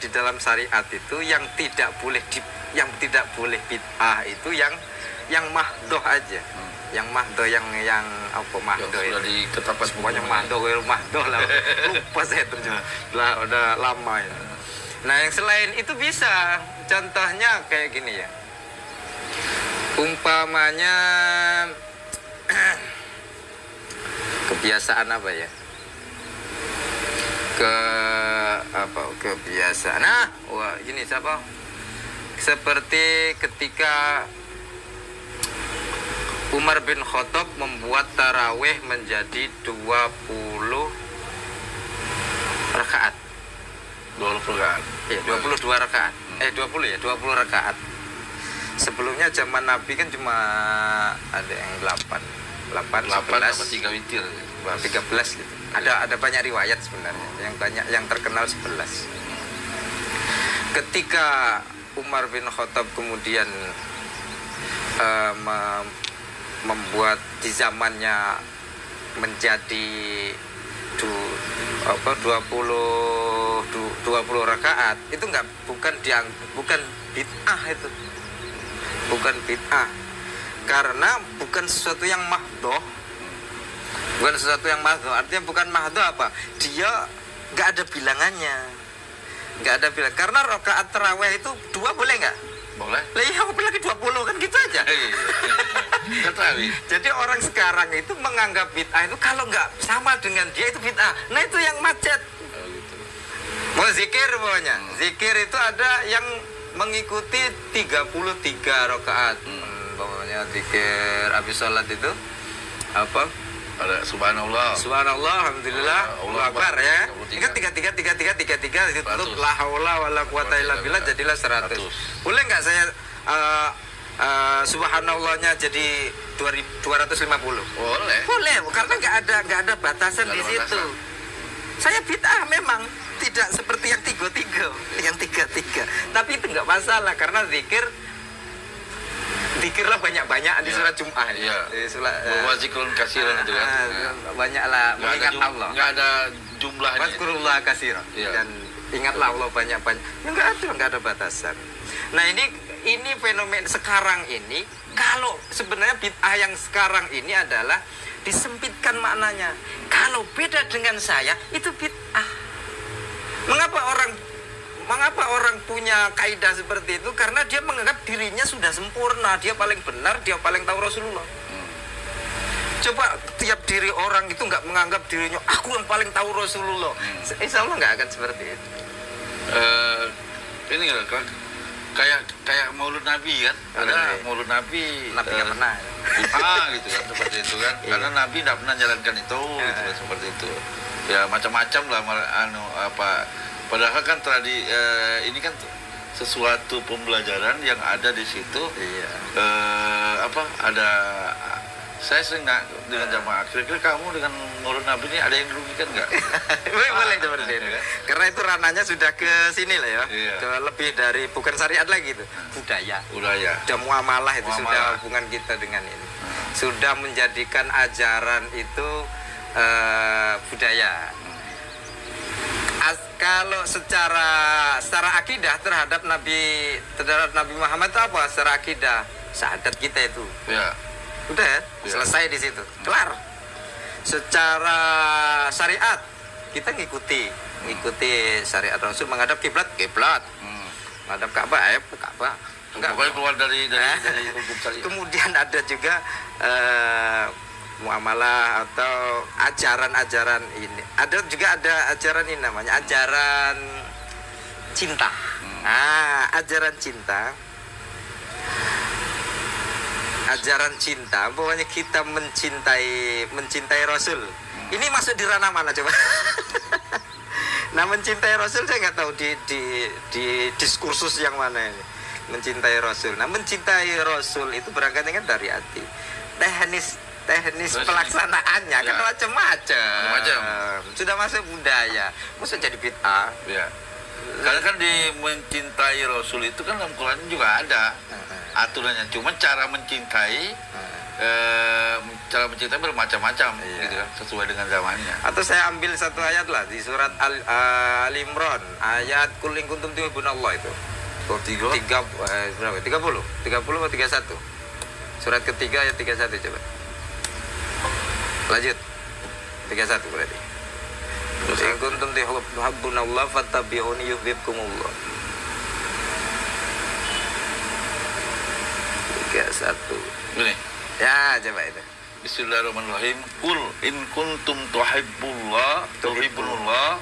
di dalam syariat itu yang tidak boleh bid'ah itu yang mahdoh aja. Yang mahdoh yang apa mahdoh yang sudah itu ditetapkan semuanya mahdoh lah, lupa saya terjemah lah, udah lama ya. Nah yang selain itu bisa, contohnya kayak gini ya, umpamanya kebiasaan apa ya, kebiasaan, wah ini siapa, seperti ketika Umar bin Khattab membuat tarawih menjadi 20 rakaat. 20 rakaat. Iya, 22 rakaat. 20 rakaat. Sebelumnya zaman Nabi kan cuma ada yang 8 apa 11, 3 witir. 13 gitu. Ada banyak riwayat sebenarnya. Yang terkenal 11. Ketika Umar bin Khattab kemudian membuat di zamannya menjadi 20 rakaat, itu bukan bid'ah, itu bukan bid'ah, karena bukan sesuatu yang mahdoh. Artinya bukan mahdoh apa, dia nggak ada bilangannya, karena rakaat tarawih itu 2 boleh nggak? Boleh. Lah iya, apalagi 20 kan gitu aja. Jadi orang sekarang itu menganggap bid'ah itu kalau nggak sama dengan dia itu bid'ah. Nah itu yang macet. Mau zikir pokoknya. Zikir itu ada yang mengikuti 33 rakaat. Pokoknya zikir habis sholat itu apa? Ada subhanallah, alhamdulillah, Allahu akbar ya. Ingat 33 ditutup la haula wala quwata illa billah, jadilah 100. Boleh nggak saya subhanallahnya jadi 250? Boleh, karena nggak ada batasan di situ. Saya bid'ah memang tidak seperti yang tiga. Tapi itu nggak masalah karena zikirlah banyak-banyak di surat Jum'ah. Iya. Wa zikrun katsiran itu kan. Banyaklah mengingat Allah. Enggak ada jumlahnya. Wazkurullah katsiran. Dan ingatlah Allah banyak-banyak. Enggak ada batasan. Nah, ini fenomena sekarang ini, kalau sebenarnya bid'ah yang sekarang ini adalah disempitkan maknanya. Kalau beda dengan saya, itu bid'ah. Mengapa orang punya kaidah seperti itu? Karena dia menganggap dirinya sudah sempurna, dia paling benar, dia paling tahu Rasulullah. Coba tiap diri orang itu nggak menganggap dirinya aku yang paling tahu Rasulullah. Insya Allah nggak akan seperti itu. Ini kayak Maulud Nabi kan? Ada Maulud Nabi. Nabi nggak pernah. Gitu kan, seperti itu kan? Karena Nabi nggak pernah jalankan itu, gitu kan, seperti itu. Ya macam-macam lah Padahal kan ini kan sesuatu pembelajaran yang ada di situ. Iya. Saya sering dengan jamaah, kira-kira kamu dengan Maulud Nabi ini ada yang dirugikan nggak? Boleh seperti itu. Karena itu ranahnya sudah ke sini lah ya. Iya. Ke lebih dari bukan syariat lagi itu. Budaya. Sudah muamalah itu sudah hubungan kita dengan ini. Sudah menjadikan ajaran itu budaya. Kalau secara akidah terhadap Nabi Muhammad itu apa? Secara akidah syahadat kita itu. Ya. Udah ya? Selesai di situ. Kelar. Secara syariat kita ngikuti syariat Rasul, menghadap kiblat. Menghadap Ka'bah, Ka'bah. Pokoknya keluar dari hukum syariat. Kemudian ada juga muamalah atau ajaran-ajaran ini. Ada ajaran ini namanya ajaran cinta. Ajaran cinta. Ajaran cinta, pokoknya kita mencintai Rasul. Ini masuk di ranah mana coba? Nah, mencintai Rasul saya nggak tahu di diskursus yang mana ini. Mencintai Rasul. Nah, mencintai Rasul itu berangkatnya kan dari hati. Teknis pelaksanaannya kan macam-macam. Sudah masuk budaya, maksud jadi bid'ah. Ya. Karena kan di mencintai Rasul itu kan dalam Quran juga ada aturannya. Cuma cara mencintai cara mencintai bermacam-macam, Iya. gitu kan, sesuai dengan zamannya. Atau saya ambil satu ayat lah di surat Al-Imran, ayat Qul in kuntum tuhibbunallah itu. Berapa? 30 atau 31? Surat ketiga ayat 31 coba. Lanjut. 31 berarti. Qul in kuntum tuhibbunallah fattabi'uni yuhibbukumullah. 31. Gini. Ya, coba itu. Bismillahirrahmanirrahim. Qul in kuntum tuhibbunallah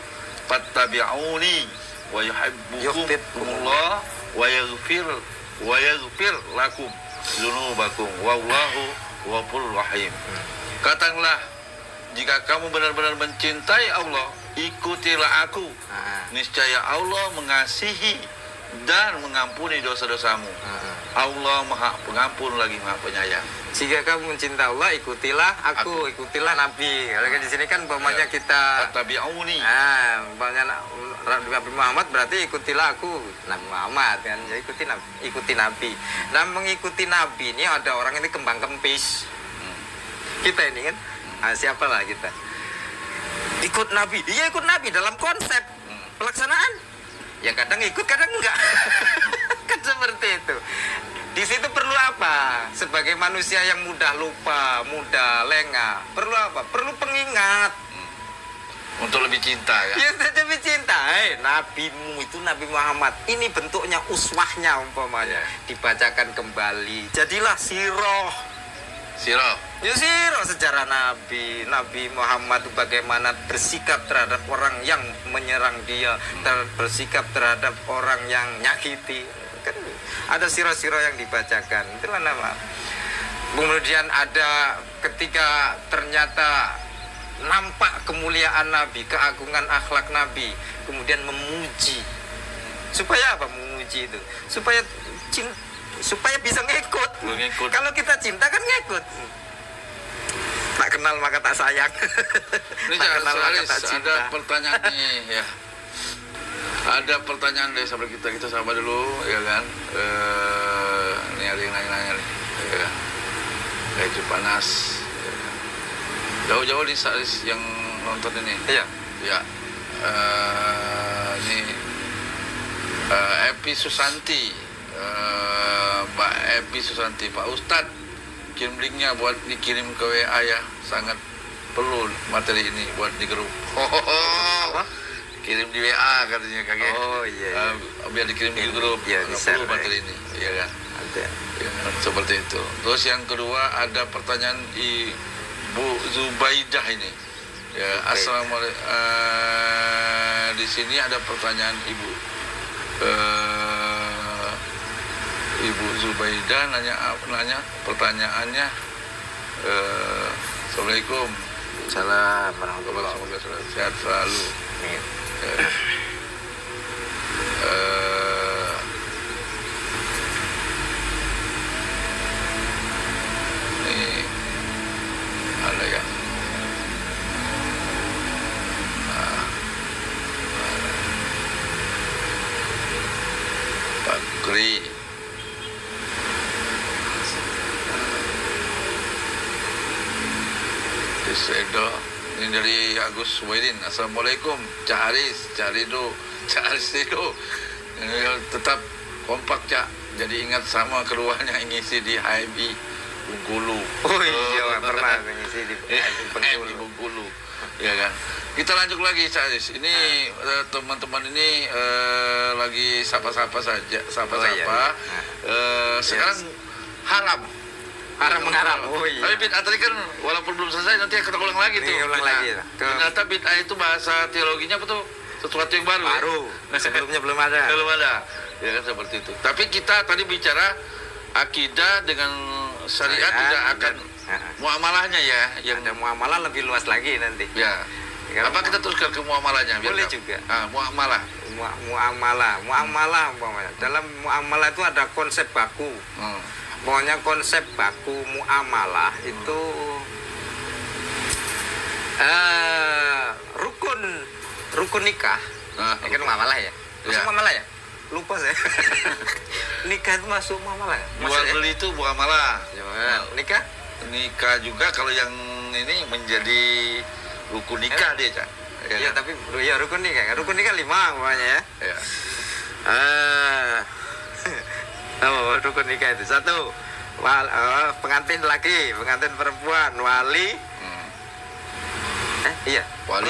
fattabi'uni wa yuhibbukumullah wa yaghfir lakum dzunubakum wallahu ghafurur rahim. Katakanlah, jika kamu benar-benar mencintai Allah, ikutilah aku. Niscaya Allah mengasihi dan mengampuni dosa-dosamu. Allah Maha Pengampun lagi Maha Penyayang. Jika kamu mencintai Allah, ikutilah aku, ikutilah Nabi. Kalau di sini kan umpamanya kita tabi'uni. umpamanya Nabi Muhammad berarti ikutilah aku, Nabi Muhammad kan. Jadi ikuti Nabi. Dan mengikuti Nabi ini ada orang ini kembang kempis. Kita ini kan, siapalah kita. Ikut Nabi, dia ikut Nabi dalam konsep pelaksanaan. Ya kadang ikut, kadang enggak. Kan seperti itu. Di situ perlu apa? Sebagai manusia yang mudah lupa, mudah lengah, perlu apa? Perlu pengingat. Untuk lebih cinta ya. Ya lebih cinta. Nabimu itu Nabi Muhammad. Ini bentuknya uswahnya umpamanya. Dibacakan kembali. Jadilah siroh. Siroh. Ya siroh sejarah Nabi Muhammad bagaimana bersikap terhadap orang yang menyerang dia, bersikap terhadap orang yang nyakiti. Kan ada siro-siro yang dibacakan. Itulah nama. Kemudian ada ketika ternyata nampak kemuliaan Nabi, keagungan akhlak Nabi, kemudian memuji. Supaya apa memuji itu? Supaya bisa ngikut. Kalau kita cinta kan ngikut. Tak kenal maka tak sayang. Ini Tak kenal maka tak cinta. ada pertanyaan nih ya. Ada pertanyaan dari sahabat kita sahabat dulu ya kan. Ini ada yang nanya-nanya nih. Ya. Kayak panas. Ya. Jauh-jauh nih Saris yang nonton ini. Iya. Ya. Ini Epi Susanti. Mbak Epi Susanti, Pak Ustadz kirim linknya buat dikirim ke WA ya, sangat perlu materi ini buat di grup. Kirim di WA katanya kakek. Oh iya. Biar dikirim di grup. Iya, perlu materi ini, ya kan? Ada. Ya, seperti itu. Terus yang kedua ada pertanyaan Ibu Zubaidah ini. Ya, assalamualaikum. Di sini ada pertanyaan Ibu. Ibu Zubaidah nanya pertanyaannya. Assalamualaikum. Salam warahmatullahi Semoga sehat selalu. Ini ada ya. Pak Kri. Sedo, ini dari Agus Suwaidin. Assalamualaikum, Cak Haris, Cak Rido, Cak Haris Rido. Tetap kompak Cak. Jadi ingat sama keluarnya yang ngisi di HMI Bengkulu. Oh iya, pernah ngisi di HMI Bengkulu. Ya kan. Kita lanjut lagi Cak Haris. Ini teman-teman ini lagi sapa-sapa saja, sapa-sapa. Sekarang haram mengharam. Oh iya. Tapi bid'ah tadi kan walaupun belum selesai nanti kita ulang lagi tuh. Ulang lagi. Ternyata bid'ah itu bahasa teologinya apa tuh? Sesuatu yang baru. Baru. Sebelumnya belum ada. Belum ada. Ya kan seperti itu. Tapi kita tadi bicara akidah dengan syariat tidak akan muamalahnya ya. Yang ada muamalah lebih luas lagi nanti. Ya. Apa kita teruskan ke muamalahnya? Boleh juga. Muamalah. Muamalah umpamanya. Dalam muamalah itu ada konsep baku. Pokoknya konsep baku muamalah itu rukun nikah. Ini kan muamalah ya? Masuk muamalah ya? Lupa saya. Nikah itu masuk muamalah ya? Jual beli itu muamalah. Nikah? nikah juga kalau yang ini menjadi rukun nikah dia, Cak. Ya, tapi ya rukun nikah 5 umpamanya ya. Ya. Oh, rukun nikah itu 1 pengantin laki, pengantin perempuan, wali. Iya, Wali.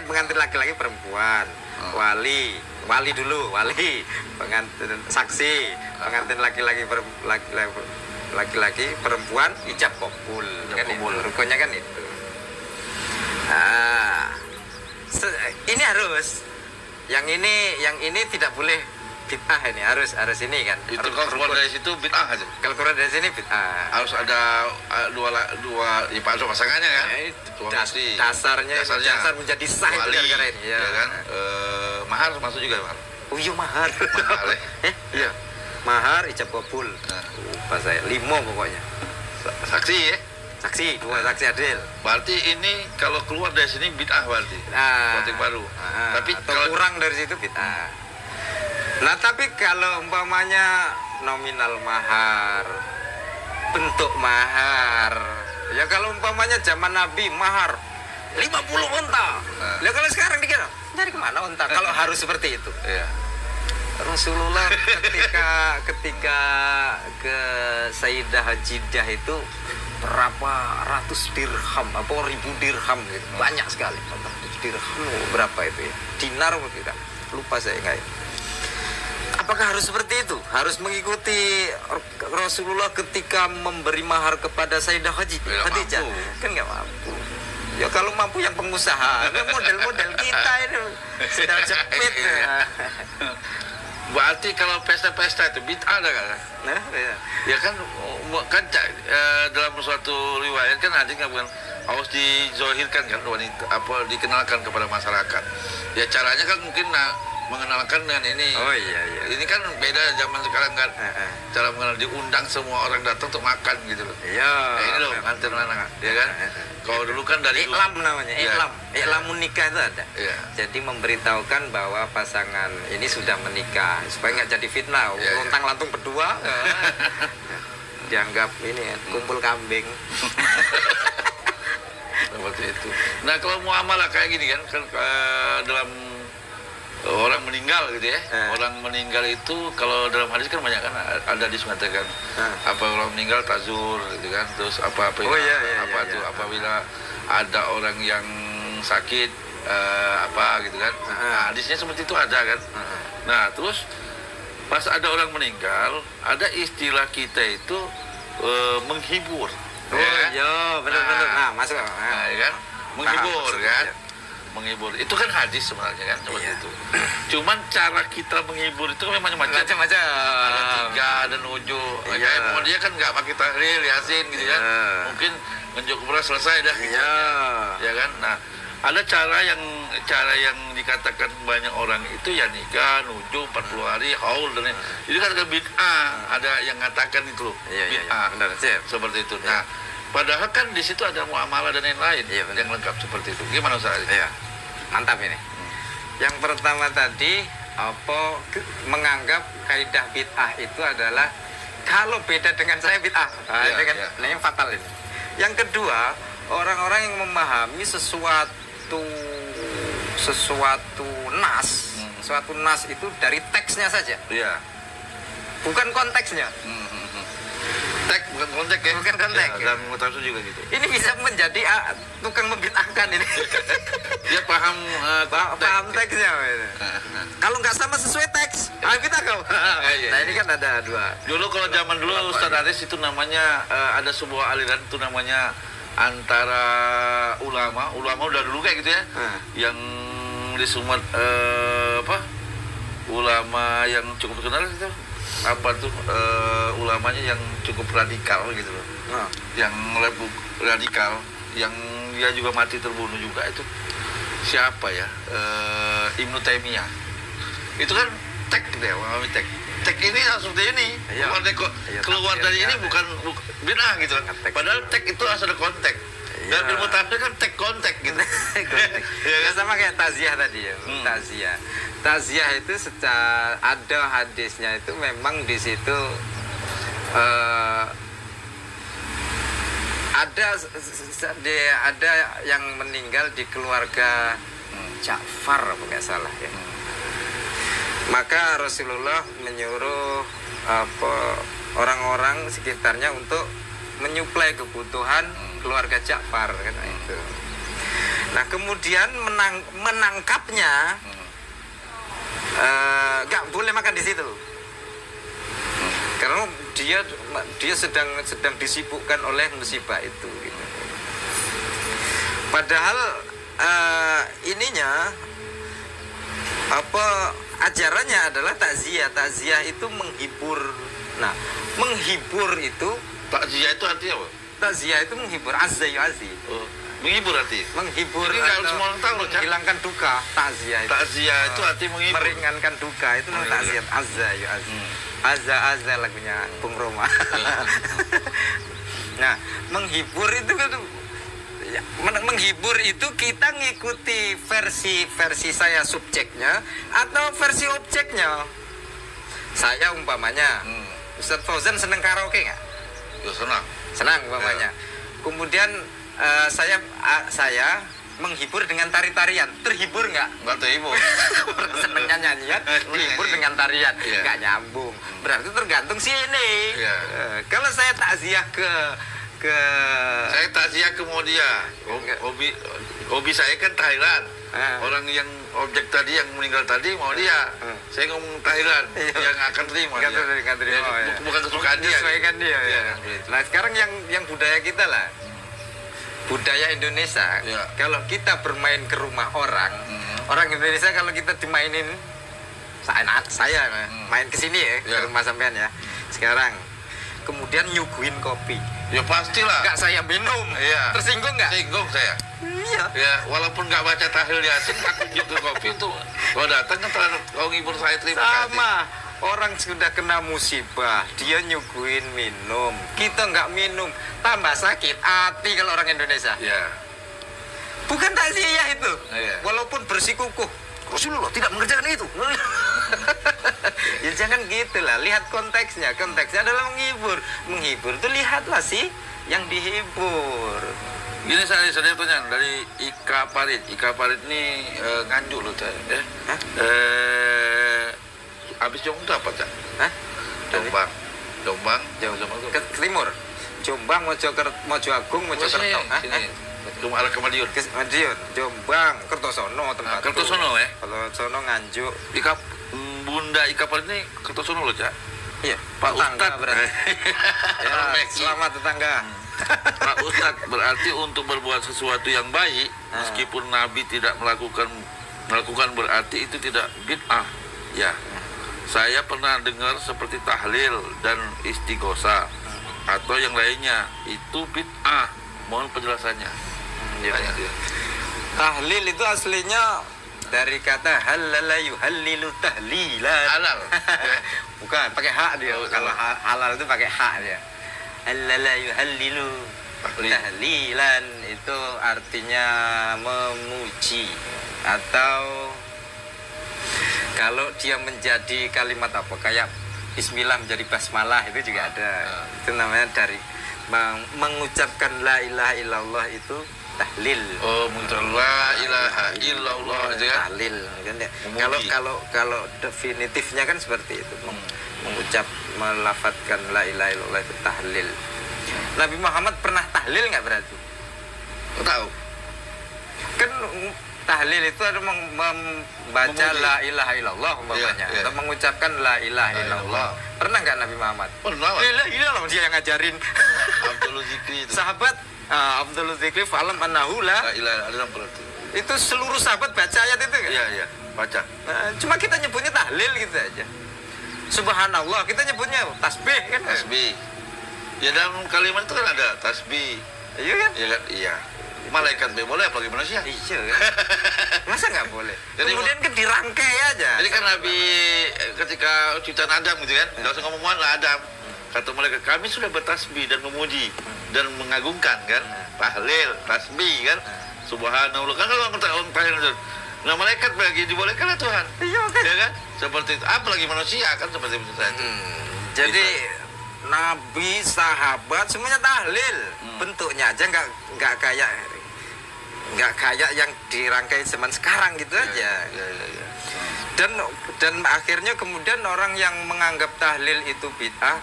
pengantin laki-laki perempuan, wali dulu, pengantin saksi, pengantin laki-laki perempuan, ijab kabul, kan itu, rukunnya kan itu. Nah, ini harus, yang ini tidak boleh bid'ah, ini harus ini kan. Itu kalau keluar dari situ bid'ah aja. Kalau keluar dari sini bid'ah. Harus ada dua ya, pasangannya kan. Dasarnya dasar menjadi sah itu wali, gara-gara ini ya, kan. Mahar masuk juga mahar. Oh iya, mahar. Iya. Mahar ijab kabul. Lupa saya 5 pokoknya. Saksi ya. Saksi 2 saksi adil. Berarti ini kalau keluar dari sini bid'ah berarti. Politik baru. Tapi kalau kurang dari situ bid'ah. Nah, tapi kalau umpamanya nominal mahar, bentuk mahar, ya kalau umpamanya zaman Nabi mahar 50 unta. Ya kalau sekarang dikira dari kemana unta? Kalau harus seperti itu. Iya. Rasulullah ketika ke Sayyidah Hajidah itu berapa ratus dirham, apa ribu dirham gitu. Banyak sekali. Dirham berapa itu ya? Dinar atau tidak? Lupa saya enggak. Apakah harus seperti itu? Harus mengikuti Rasulullah ketika memberi mahar kepada Sayyidah Khadijah? Kan nggak mampu. Ya kalau mampu yang pengusaha. Model-model kita ini sudah jepit. Berarti kalau pesta-pesta itu bid'ah ada kan? Nah, ya kan dalam suatu riwayat kan hadis kan bukan harus dizohirkan kan wanita, apa dikenalkan kepada masyarakat. Ya caranya kan mungkin mengenalkan dengan ini. Oh iya. Ini kan beda zaman sekarang kan. Cara mengenal, diundang semua orang datang untuk makan gitu loh. Iya. Ini loh nganter anak, ya kan. Kalau dulu kan dari iklam namanya, iklam. Iklamun nikah itu ada. Iya. Jadi memberitahukan bahwa pasangan ini sudah menikah supaya nggak jadi fitnah. Lontang-lantung berdua. Dianggap ini kumpul kambing. Seperti itu. Nah, kalau muamalah kayak gini kan dalam orang meninggal gitu ya. Orang meninggal itu kalau dalam hadis kan banyak kan ada disebutkan apa orang meninggal tazur gitu kan. Terus apa-apa apabila ada orang yang sakit apa gitu kan. Nah, hadisnya seperti itu ada kan. Nah, terus pas ada orang meninggal, ada istilah kita itu menghibur. Iya, benar-benar. Nah, masuk. Nah, ya kan? Menghibur kan. Menghibur itu kan hadis sebenarnya kan seperti itu. Cuman cara kita menghibur itu kan memang macam-macam. Ada 3 dan ujung. Kayak mau dia kan nggak pakai tahlil yasin gitu kan. Mungkin menjuk beras selesai dah. Ya kan. Nah, ada cara yang dikatakan banyak orang itu ya nikah, nuju 40 hari, haul dan itu kan bid'ah. Ada yang mengatakan itu bid'ah. Seperti itu. Nah, padahal kan di situ ada muamalah dan lain-lain yang lengkap seperti itu. Gimana Ustaz? Iya. Mantap ini. Yang pertama tadi menganggap kaidah bid'ah itu adalah kalau beda dengan saya bid'ah. Nah, yang fatal ini. Yang kedua, orang-orang yang memahami sesuatu nas itu dari teksnya saja. Iya. Bukan konteksnya. Teks bukan konteks ya? Bukan konteks. Dalam mutafsir juga gitu. Ini bisa menjadi tukang membid'ahkan ini. Dia paham teksnya. Kalau nggak sama sesuai teks, kita kau. Nah, ini kan ada 2. Dulu kalau zaman dulu Ustaz Aris itu namanya ada sebuah aliran itu namanya antara ulama udah dulu kayak gitu ya. Yang di ulama yang cukup terkenal itu ulamanya yang cukup radikal gitu loh. Yang radikal yang dia juga mati terbunuh juga itu siapa ya? Ibnu Taimiyah. Itu kan tek gitu ya, tek ini langsung dari ini. Keluar dari ini bukan bid'ah gitu. Padahal tek itu asal ada konteks. Dan ilmu tafsir kan tek kontek gitu. Ya, sama kayak taziah tadi ya. Taziah itu secara ada hadisnya itu memang di situ ada yang meninggal di keluarga Ja'far apa nggak salah ya. Maka Rasulullah menyuruh orang-orang sekitarnya untuk menyuplai kebutuhan keluarga Ja'far kan itu. Nah kemudian menangkapnya nggak boleh makan di situ karena dia sedang disibukkan oleh musibah itu gitu. Padahal ajarannya adalah takziah itu menghibur. Nah menghibur itu, takziah itu artinya apa? Takziah itu menghibur, azza yu'azzi. Menghibur arti? Menghibur atau semua orang tahu, menghilangkan duka. Takziah itu. Takziah itu arti menghibur. Meringankan duka itu takziah. Azza yu'azzi. Azza lagunya Bung Roma. Nah, menghibur itu kan menghibur itu kita ngikuti versi saya subjeknya atau versi objeknya. Saya umpamanya Ustadz Fauzan seneng karaoke nggak? Ya senang umpamanya. Kemudian saya menghibur dengan tarian. Terhibur nggak? Nggak terhibur. Senengnya nyanyian, terhibur dengan tarian. Nggak nyambung. Berarti tergantung sini. Kalau saya takziah saya takziah ke dia. Hobi saya kan Thailand. Orang yang objek tadi yang meninggal tadi mau dia. Saya ngomong Thailand yang akan terima. Bukan kesukaan dia. Sesuaikan dia. Nah sekarang yang budaya kita lah. Budaya Indonesia, kalau kita bermain ke rumah orang Indonesia kalau kita dimainin, saya main ke sini ke rumah sampean ya. Sekarang, kemudian nyuguhin kopi. Ya pastilah. Nggak saya minum. Tersinggung nggak? Tersinggung saya. Iya. Ya, walaupun nggak baca tahlil yasin, aku juga kopi itu. Kalau datang kan kalau ngibur saya terima kasih. Sama. Orang sudah kena musibah, dia nyuguhin minum. Kita nggak minum, tambah sakit hati kalau orang Indonesia. Bukan takziah itu. Walaupun bersikukuh, Rasulullah tidak mengerjakan itu. Ya jangan gitulah. Lihat konteksnya. Konteksnya adalah menghibur. Menghibur itu lihatlah sih yang dihibur. Gini saya tanya dari Ika Parit. Ika Parit ini Nganjuk loh saya. Habis Jombang apa cak? Jombang ke timur. Jombang, Mojoagung, Mojokerto. Cuma arah ke Madiun. Jombang, Kertosono tempat. Kertosono ya? Kertosono Nganjuk. Bunda Ika Parit ini Kertosono loh cak? Iya. Pak Ustadz berarti. Selamat tetangga. Pak Ustadz berarti untuk berbuat sesuatu yang baik meskipun Nabi tidak melakukan berarti itu tidak bid'ah. Ya. Saya pernah dengar seperti tahlil dan istighosa atau yang lainnya itu bid'ah. Mohon penjelasannya. Tahlil itu aslinya dari kata halala yuhallilu tahlilan. Halal. Bukan, pakai hak dia. Kalau halal itu pakai hak dia. Halala yuhallilu tahlilan itu artinya memuji atau kalau dia menjadi kalimat apa kayak bismillah menjadi basmalah itu juga ada. Itu namanya dari mengucapkan la ilaha illallah itu tahlil. Oh, mengucapkan la ilaha illallah itu kan tahlil kan ya. Kalau definitifnya kan seperti itu. Melafadzkan la ilaha illallah itu tahlil. Nabi Muhammad pernah tahlil nggak berarti? Tahu. Kan tahlil itu ada membaca la ilaha illallah umpamanya atau mengucapkan la ilaha illallah. Pernah nggak Nabi Muhammad? Pernah. La ilaha dia yang ngajarin. Abdul Zikri itu. Sahabat Abdul Zikri fa'alam annahu la ilaha illallah berarti. Itu seluruh sahabat baca ayat itu kan? Iya, baca. Cuma kita nyebutnya tahlil gitu aja. Subhanallah, kita nyebutnya tasbih kan? Tasbih. Ya dalam kalimat itu kan ada tasbih. Iya kan? Iya. Malaikat boleh apalagi manusia. Iya kan? Masa nggak boleh? Kemudian kan dirangkai aja. Jadi kan Nabi ketika ciptaan Adam gitu kan, nggak usah ngomong lah Adam. Kata malaikat, kami sudah bertasbih dan memuji dan mengagungkan kan, tahlil, tasbih kan, subhanallah kan kalau orang tahlil. Nah malaikat bagi dibolehkan lah Tuhan. Iya kan? Ya kan? Seperti itu. Apalagi manusia kan seperti itu saja. Jadi nabi, sahabat semuanya tahlil. Bentuknya aja nggak kayak yang dirangkai zaman sekarang gitu aja. Ya. Dan akhirnya kemudian orang yang menganggap tahlil itu bid'ah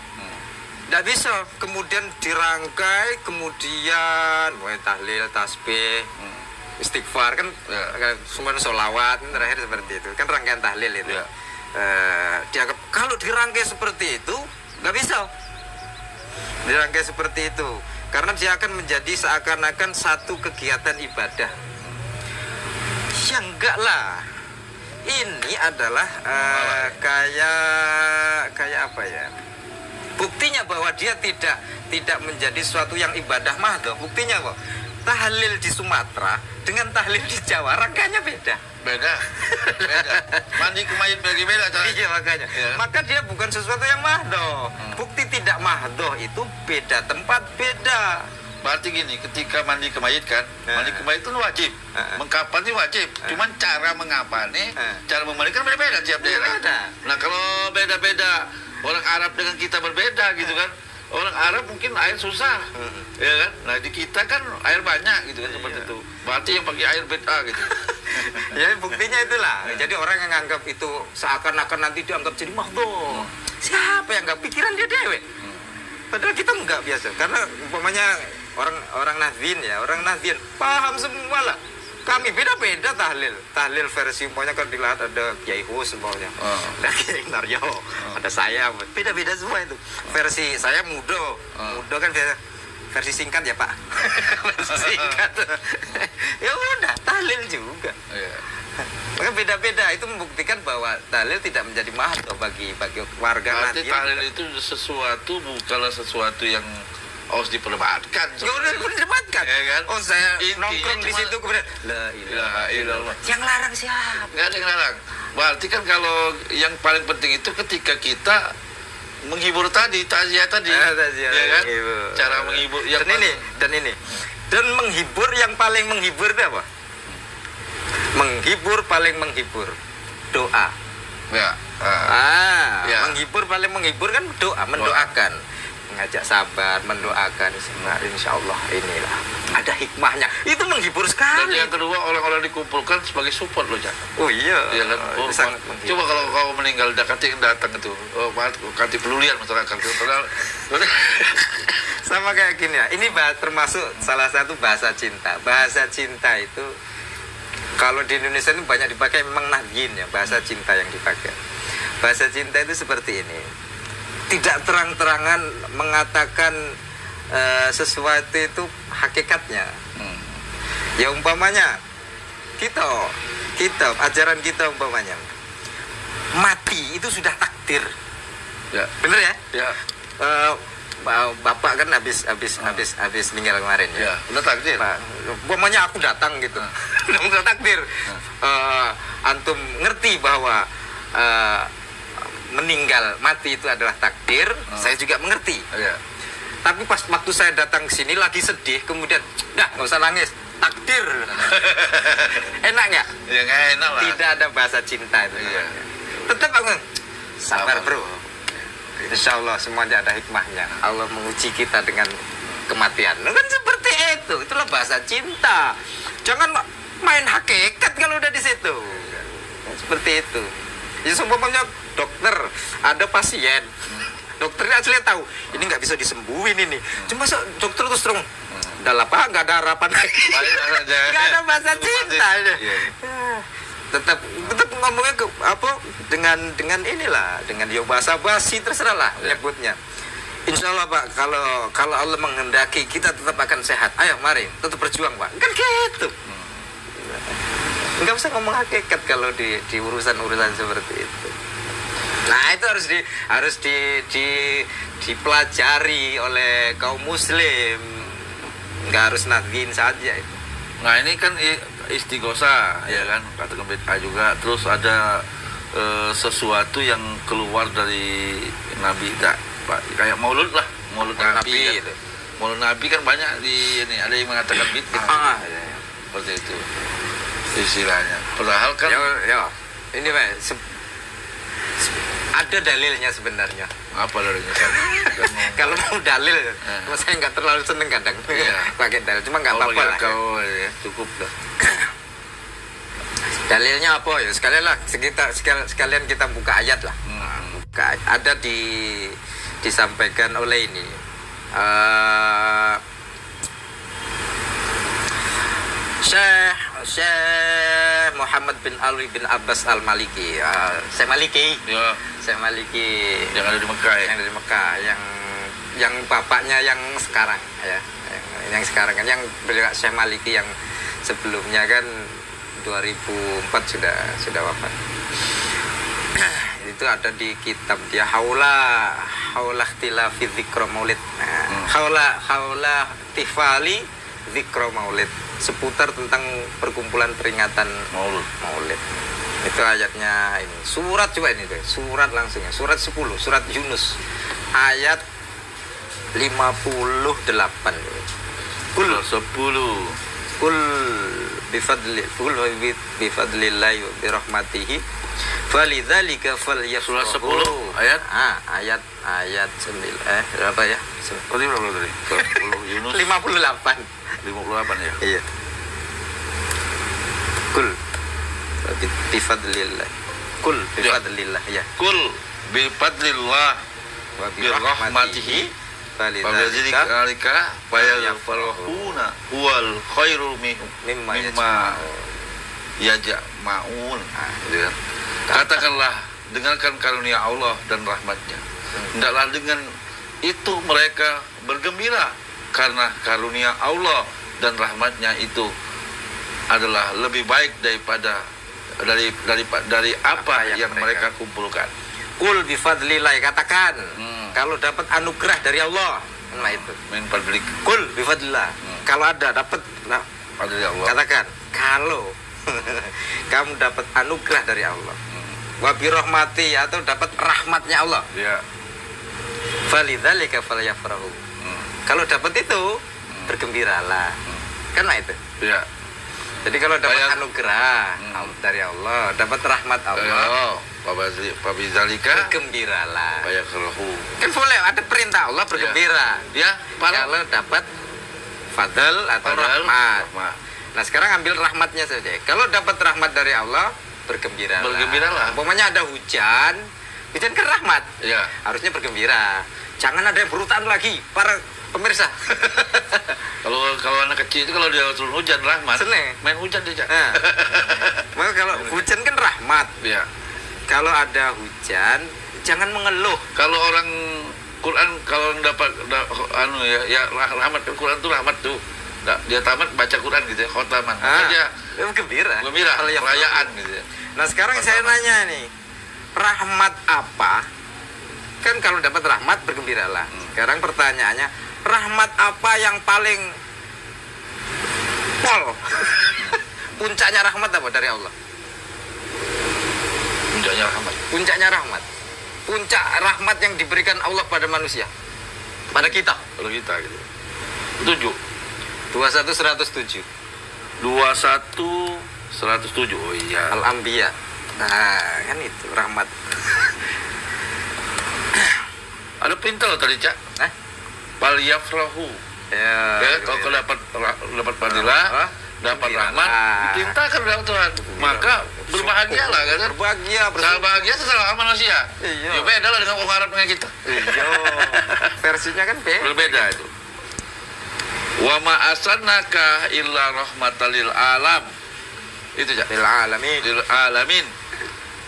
nggak bisa kemudian dirangkai, kemudian tahlil, tasbih, istighfar kan semua sholawat terakhir seperti itu kan rangkaian tahlil itu. Dianggap kalau dirangkai seperti itu nggak bisa dirangkai seperti itu karena dia akan menjadi seakan-akan satu kegiatan ibadah. Ya enggak lah, ini adalah kayak apa ya, buktinya bahwa dia tidak menjadi suatu yang ibadah mahdoh. Buktinya kok tahlil di Sumatera dengan tahlil di Jawa rangkanya beda. Mandi ke mayit beda cara. Iya makanya. Maka dia bukan sesuatu yang mahdoh. Bukti tidak mahdoh itu beda tempat, beda. Berarti gini, ketika mandi ke mayit kan, mandi ke mayit itu wajib, mengkapan itu wajib. Cuman cara mengapani, cara memandikan beda-beda tiap daerah. Nah kalau beda-beda, orang Arab dengan kita berbeda gitu kan. Orang Arab mungkin air susah, ya kan? Nah di kita kan air banyak gitu kan, seperti itu. Berarti yang pakai air beda gitu. Ya buktinya itulah. Jadi orang yang anggap itu seakan-akan nanti dianggap jadi mahdoh. Siapa yang nggak pikiran dia dewe? Padahal kita nggak biasa. Karena umpamanya orang Nahdien ya, orang Nahdien paham semua lah. Kami beda-beda tahlil versi umpamanya kan dilihat ada Kiai Hus umpamanya, ada Kiai Naryo, ada saya, beda-beda semua itu. Versi saya mudo kan versi singkat ya Pak, versi singkat. Ya udah tahlil juga. Maka beda-beda itu membuktikan bahwa tahlil tidak menjadi mahdoh bagi warga Nahdien. Berarti tahlil itu sesuatu bukanlah sesuatu yang harus diperdebatkan. Ya udah diperdebatkan. Ya kan? Oh saya nongkrong di situ kemudian la ilaha illallah. Yang larang siapa? Nggak ada yang larang. Berarti kan kalau yang paling penting itu ketika kita menghibur tadi, takziah tadi. Ya kan? Cara menghibur yang dan menghibur yang paling menghibur itu apa? Menghibur paling menghibur doa. Ya. Menghibur paling menghibur kan doa, mendoakan. Mengajak sabar, mendoakan, insya Allah inilah ada hikmahnya. Itu menghibur sekali. Dan yang kedua, orang-orang dikumpulkan sebagai support loh, Cak. Oh iya. Iya kan? Sangat coba kalau kau meninggal, Kati yang datang itu, Kati pelulian masyarakat. Sama kayak gini ya. Ini termasuk salah satu bahasa cinta. Bahasa cinta itu kalau di Indonesia ini banyak dipakai, memang Nahdien ya, bahasa cinta yang dipakai. Bahasa cinta itu seperti ini. Tidak terang-terangan mengatakan sesuatu itu hakikatnya. Ya umpamanya kita ajaran kita umpamanya mati itu sudah takdir. Ya. Bener ya? Ya. Bapak kan habis meninggal kemarin ya. Udah takdir. Umpamanya aku datang gitu. Udah takdir. Antum ngerti bahwa meninggal, mati itu adalah takdir. Saya juga mengerti. Tapi pas waktu saya datang ke sini lagi sedih, kemudian nggak usah nangis, takdir. Enak nggak? Ya nggak enak lah. Tidak ada bahasa cinta itu. Tetap aku sabar bro. Insya Allah semuanya ada hikmahnya. Allah menguji kita dengan kematian. Kan seperti itu. Itulah bahasa cinta. Jangan main hakikat kalau udah di situ. Seperti itu. Ya seumpamanya dokter, ada pasien, dokternya aslinya tahu ini nggak bisa disembuhin ini. Cuma dokter terus terang, udah lah Pak, nggak ada harapan lagi. Nggak ada bahasa cinta. Tetap ngomongnya dengan inilah, dengan bahasa basi terserah lah nyebutnya. Insya Allah Pak, kalau Allah menghendaki kita tetap akan sehat. Ayo mari, tetap berjuang Pak. Kan gitu. Nggak usah ngomong hakikat kalau di urusan-urusan seperti itu. Nah itu harus dipelajari oleh kaum muslim. Nggak harus Nahdien saja itu. Nah ini kan istighosa ya kan, katakan bid'ah juga. Terus ada sesuatu yang keluar dari Nabi, kayak maulud lah, maulud Nabi kan. Itu. Maulud Nabi kan banyak ada yang mengatakan bid'ah. Seperti itu istilahnya. Padahal kan ya ini Pak, Ada dalilnya sebenarnya. Apa dalilnya? Kalau mau dalil, saya nggak terlalu seneng kadang pakai dalil, cuma nggak apa-apa lah. Ya, cukup lah. Dalilnya apa ya? Sekalian kita buka ayat lah. Buka, ada disampaikan oleh ini. Syekh Muhammad bin Ali bin Abbas Al-Maliki. Syekh Maliki. Ya. Syekh Maliki Yang ada di Mekah ya. Yang ada di Mekah, yang bapaknya yang sekarang ya. Yang sekarang kan, yang beliau Syekh Maliki yang sebelumnya kan 2004 sudah wafat. Itu ada di kitab dia Haula ikhtilafi dzikra maulid. Haula tifali dzikra maulid, seputar tentang perkumpulan peringatan maulid. Itu ayatnya ini. Surat coba ini tuh. Surat langsung ya. Surat 10, surat Yunus. Ayat 58. Kul 10. Kul bifadlillahi wa birahmatihi falidzalika falyafrahu. Surah 10 ayat ayat 9 berapa ya? Tadi berapa tadi? 10 Yunus 58 ya. Iya. Kul bifadlillah. Kul bifadlillah ya. Kul bifadlillah wa birahmatihi falidzalika falyafrahuna huwal khairu mimma yajma'un. Katakanlah, dengarkan karunia Allah dan rahmatnya. Hendaklah dengan itu mereka bergembira, karena karunia Allah dan rahmatnya itu adalah lebih baik daripada dari apa yang mereka kumpulkan. Kul bifadlillah, katakan kalau dapat anugerah dari Allah. Nah itu. Min fadlik. Kul bifadlillah. Kalau ada dapat dari Allah. Katakan kalau kamu dapat anugerah dari Allah. Wa birahmati, atau dapat rahmatnya Allah. Ya. Falidzalika falyafrahu. Kalau dapat itu bergembiralah. Karena itu. Ya. Jadi kalau dapat anugerah dari Allah, dapat rahmat Allah, Fabizalika bergembiralah. Fayafrahu. Kan boleh, ada perintah Allah bergembira. Ya, kalau dapat fadl atau rahmat. Nah sekarang ambil rahmatnya saja. Kalau dapat rahmat dari Allah, bergembiralah. Bergembiralah. Umpamanya ada hujan kan rahmat. Ya. Harusnya bergembira. Jangan ada yang berhutang lagi, para pemirsa. Kalau anak kecil itu kalau dia turun hujan rahmat. Seneng. Main hujan dia. Maka kalau hujan kan rahmat. Ya. Kalau ada hujan, jangan mengeluh. Kalau orang Quran, kalau dapat rahmat, Quran itu rahmat tuh. Dia tamat baca Quran gitu ya, khotaman. Dia gembira. Perayaan gitu ya. Nah sekarang saya nanya nih, rahmat apa? Kan kalau dapat rahmat bergembiralah. Sekarang pertanyaannya, rahmat apa yang paling pol? Puncaknya rahmat apa dari Allah? Puncaknya rahmat. Puncak rahmat yang diberikan Allah pada manusia, pada kita. Kalau kita gitu. 21 107. 21 107. Oh iya. Al-Anbiya. Nah, kan itu rahmat. Ada perintah loh tadi, Cak. Falyafrahu. Ya, kalau dapat fadilah, dapat rahmat, diperintahkan oleh Tuhan. Maka berbahagialah kan? Bahagia sesalah manusia. Iya. Ya beda lah dengan orang Arab dengan kita. Iya. Versinya kan berbeda itu. Wa ma arsalnaka illa rahmatan lil alam. Itu Cak. Lil alamin.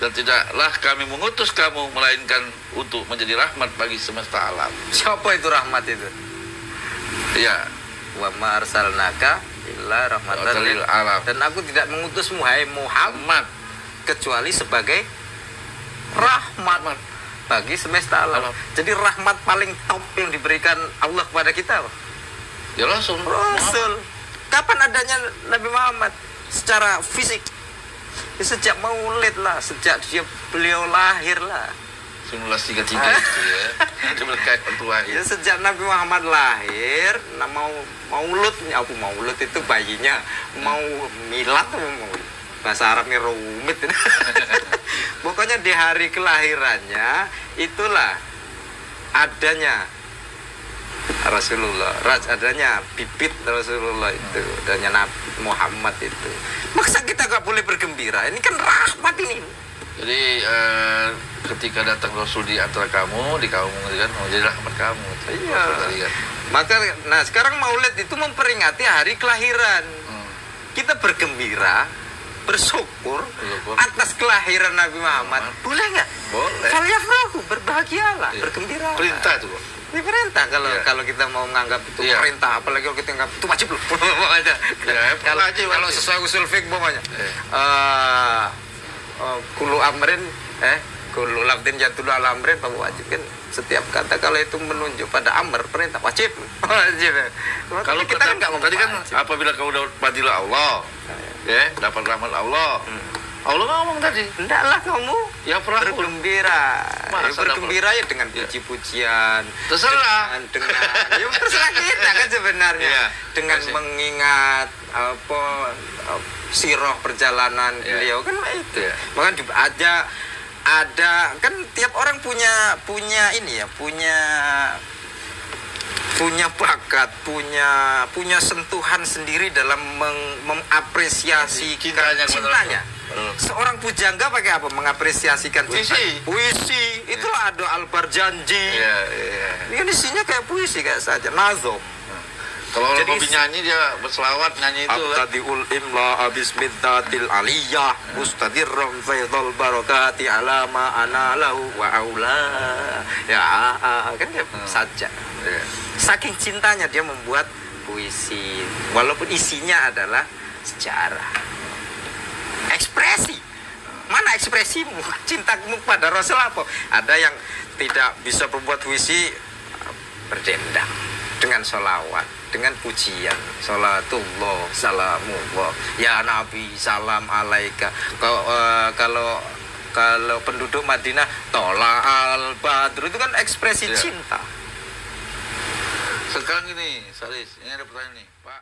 Dan tidaklah kami mengutus kamu melainkan untuk menjadi rahmat bagi semesta alam. Siapa itu rahmat itu? Ya. Wa ma arsalnaka illa rahmatan lil alam. Dan aku tidak mengutusmu hai Muhammad kecuali sebagai rahmat bagi semesta alam. Jadi rahmat paling top yang diberikan Allah kepada kita apa? Ya Rasul. Kapan adanya Nabi Muhammad secara fisik? Ya, sejak maulid lah, sejak beliau lahir lah. 1933 itu ya. Dia berkait tua ya. Sejak Nabi Muhammad lahir, maulud itu bayinya mau milad, bahasa Arabnya rumit. Pokoknya di hari kelahirannya itulah adanya Rasulullah, adanya bibit Rasulullah itu, adanya Nabi Muhammad itu. Masa kita gak boleh bergembira? Ini kan rahmat ini. Jadi ketika datang Rasul di antara kamu, di kamu kan jadi rahmat kamu. Iya. Maka nah sekarang Maulid itu memperingati hari kelahiran. Kita bergembira, bersyukur atas kelahiran Nabi Muhammad. Boleh nggak? Boleh. Falyafrahu, berbahagialah, bergembira. Perintah itu kok. Ini perintah kalau kita mau menganggap itu perintah, apalagi kalau kita anggap itu wajib loh. Kalau sesuai usul fiqh pokoknya. Kulu amrin kulu lafdin jatuh ala amrin bahwa wajib kan setiap kata kalau itu menunjuk pada amr perintah wajib. Kalau kita kan nggak ngomong tadi kan apabila kau dapat fadilah Allah dapat rahmat Allah Allah ngomong tadi hendaklah kamu ya bergembira bergembira ya dengan puji-pujian terserah dengan ya terserah kita kan sebenarnya dengan mengingat sirah perjalanan beliau kan itu bahkan ada kan tiap orang punya ini ya punya bakat, punya sentuhan sendiri dalam mengapresiasi cintanya. Seorang pujangga pakai apa? Mengapresiasikan cinta. Puisi. Itulah ada Albar Janji. Ini kan isinya kayak puisi kayak saja. Nazom. Kalau hobi nyanyi dia berselawat nyanyi itu. Abtadiul imla bismillatil aliyah mustadirram faidul barakati alama ana lahu wa aula. Ya, kan saja. Saking cintanya dia membuat puisi walaupun isinya adalah sejarah. Ekspresi. Mana ekspresimu? Cintamu pada Rasul apa? Ada yang tidak bisa membuat puisi berdendang dengan sholawat, dengan pujian, sholatullah, salamullah, ya Nabi, salam alaika. Kalau penduduk Madinah, tola al badru itu kan ekspresi cinta. Sekarang ini, Saris, ini ada pertanyaan nih, Pak.